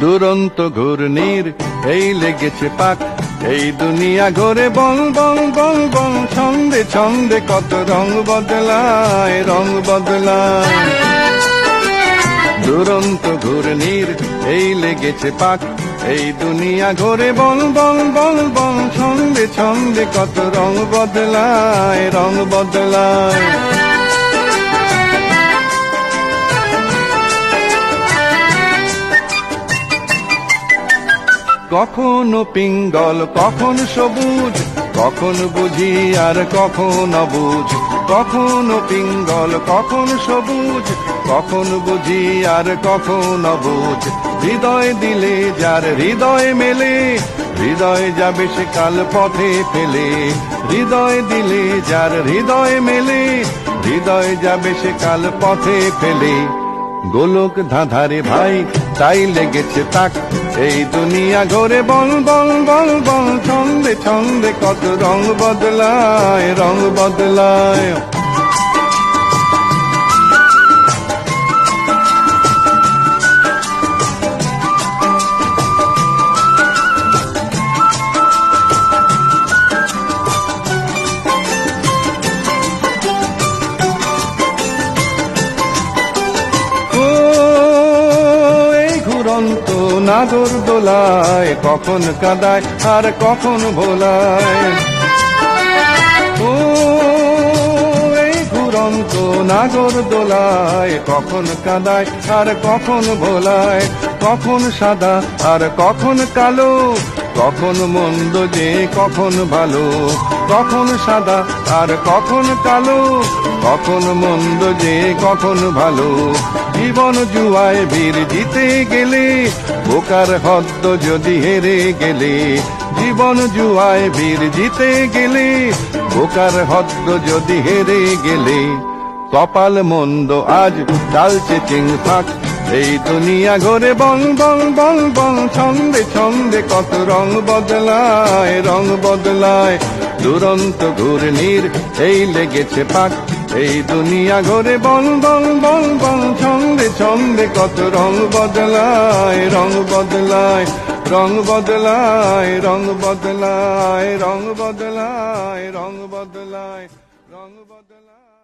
দুরন্ত ঘূর্ণির এই লেগেছে পাক, এই দুনিয়া ঘোরে বল বল বল বল, ছন্দে ছন্দে কত রং বদলায়, রং বদলায়। দুরন্ত ঘূর্ণির এই লেগেছে পাক, এই দুনিয়া ঘোরে বল বল বল বল, ছন্দে ছন্দে কত রং বদলায়, রং বদলায়। কখনো পিঙ্গল কখন সবুজ, কখন বুঝি আর কখন অবুঝ। কখনো পিঙ্গল কখন সবুজ, কখন বুঝি আর কখন অবুঝ। হৃদয় দিলে যার হৃদয় মেলে, হৃদয় যাবে সে কাল পথে ফেলে। হৃদয় দিলে যার হৃদয় মেলে, হৃদয় যাবে সে কাল পথে ফেলে। গোলক ধাঁধারে ভাই তাই লেগেছে তাক, এই দুনিয়া ঘোরে বল বল বল বল, ছন্দে ছন্দে কত রং বদলায়, রং বদলায়। নাগর দোলায় কখন কাদায় আর কখন ভোলায়। ও এই ঘুরন্ত নাগর দোলায় কখন কাদায় আর কখন ভোলায়। কখন সাদা আর কখন কালো, কখন মন্দ যে কখন ভালো। কখন সাদা আর কখন কালো, কখন মন্দ যে কখন ভালো। জীবন জুয়ায় বীর জিতে গেলে, বোকার হদ্দ যদি হেরে গেলে। জীবন জুয়ায় বীর জিতে গেলে, বোকার হদ্দ যদি হেরে গেলে। কপাল মন্দ আজ ডালছে চিং ফাঁক, এই দুনিয়া ঘোরে বল বল বল বল, ছন্দে ছন্দে কত রং বদলায়, রং বদলায়। দুরন্ত ঘূর্ণির এই লেগেছে পাক, এই দুনিয়া ঘোরে বল বল বল বল, ছন্দে ছন্দে কত রং বদলায়, রং বদলায়। রং বদলায়, রং বদলায়, রং বদলায়, রং বদলায়, রং বদলায়।